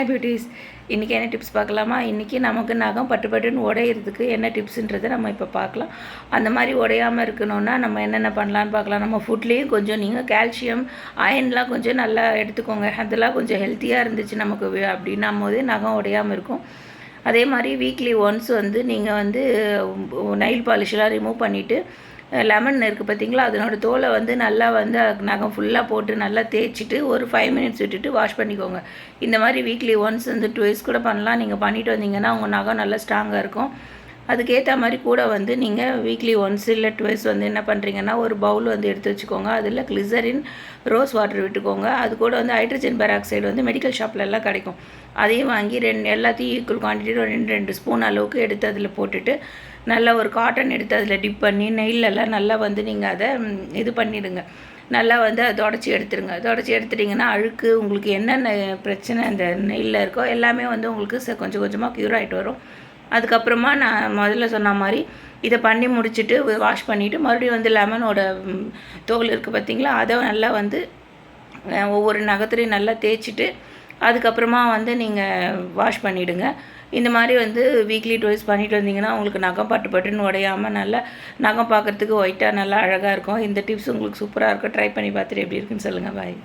Beauties இன்றைக்கி என்ன tips பார்க்கலாமா? இன்றைக்கி நமக்கு நகம் பட்டு பட்டுன்னு உடையிறதுக்கு என்ன டிப்ஸுன்றதை நம்ம இப்போ பார்க்கலாம். அந்த மாதிரி உடையாமல் இருக்கணும்னா நம்ம என்னென்ன பண்ணலான்னு பார்க்கலாம். நம்ம ஃபுட்லேயும் கொஞ்சம் நீங்கள் கால்சியம் அயன்லாம் கொஞ்சம் நல்லா எடுத்துக்கோங்க. அதெல்லாம் கொஞ்சம் ஹெல்த்தியாக இருந்துச்சு நமக்கு அப்படின்னும் போது நகம் உடையாமல் இருக்கும். அதே மாதிரி வீக்லி ஒன்ஸ் வந்து நீங்கள் வந்து நெயில் பாலிஷ்லாம் ரிமூவ் பண்ணிவிட்டு லெமன் இருக்குது பார்த்தீங்களா, அதனோட தோலை வந்து நல்லா வந்து நகம் ஃபுல்லாக போட்டு நல்லா தேய்ச்சிட்டு ஒரு 5 மினிட்ஸ் விட்டுட்டு வாஷ் பண்ணிக்கோங்க. இந்த மாதிரி வீக்லி ஒன்ஸ் வந்து 2 கூட பண்ணலாம். நீங்கள் பண்ணிவிட்டு வந்தீங்கன்னா உங்கள் நகம் நல்லா ஸ்ட்ராங்காக இருக்கும். அதுக்கேற்ற மாதிரி கூட வந்து நீங்கள் வீக்லி ஒன்ஸ் இல்லை 2 வந்து என்ன பண்ணுறீங்கன்னா ஒரு பவுல் வந்து எடுத்து வச்சுக்கோங்க. அதில் கிளிசரின் ரோஸ் வாட்டர் விட்டுக்கோங்க. அது கூட வந்து ஹைட்ரஜன் பெராக்சைடு வந்து மெடிக்கல் ஷாப்பில் எல்லாம் கிடைக்கும். அதையும் வாங்கி எல்லாத்தையும் ஈக்குவல் குவான்டிட்டியில் 2 ஸ்பூன் அளவுக்கு எடுத்து அதில் போட்டுட்டு நல்லா ஒரு காட்டன் எடுத்து அதில் டிப் பண்ணி நெயிலெல்லாம் நல்லா வந்து நீங்கள் அதை இது பண்ணிவிடுங்க. நல்லா வந்து அதை தொடச்சி எடுத்துடுங்க. தொடச்சி எடுத்துட்டிங்கன்னா அழுக்கு உங்களுக்கு என்னென்ன பிரச்சனை அந்த நெயிலில் இருக்கோ எல்லாமே வந்து உங்களுக்கு கொஞ்சம் கொஞ்சமாக க்யூர் ஆகிட்டு வரும். அதுக்கப்புறமா நான் முதல்ல சொன்ன மாதிரி இதை பண்ணி முடிச்சுட்டு வாஷ் பண்ணிவிட்டு மறுபடியும் வந்து லெமனோட தோல் இருக்குது பார்த்திங்களா, அதை நல்லா வந்து ஒவ்வொரு நகத்துலையும் நல்லா தேய்ச்சிட்டு அதுக்கப்புறமா வந்து நீங்கள் வாஷ் பண்ணிவிடுங்க. இந்த மாதிரி வந்து வீக்லி 2 பண்ணிட்டு வந்தீங்கன்னா உங்களுக்கு நகம் பட்டு பட்டுன்னு உடையாமல் நல்லா நகம் பார்க்குறதுக்கு ஒயிட்டாக நல்லா அழகாக இருக்கும். இந்த டிப்ஸ் உங்களுக்கு சூப்பராக இருக்கும். ட்ரை பண்ணி பார்த்துட்டு எப்படி இருக்குன்னு சொல்லுங்கள். பாய்.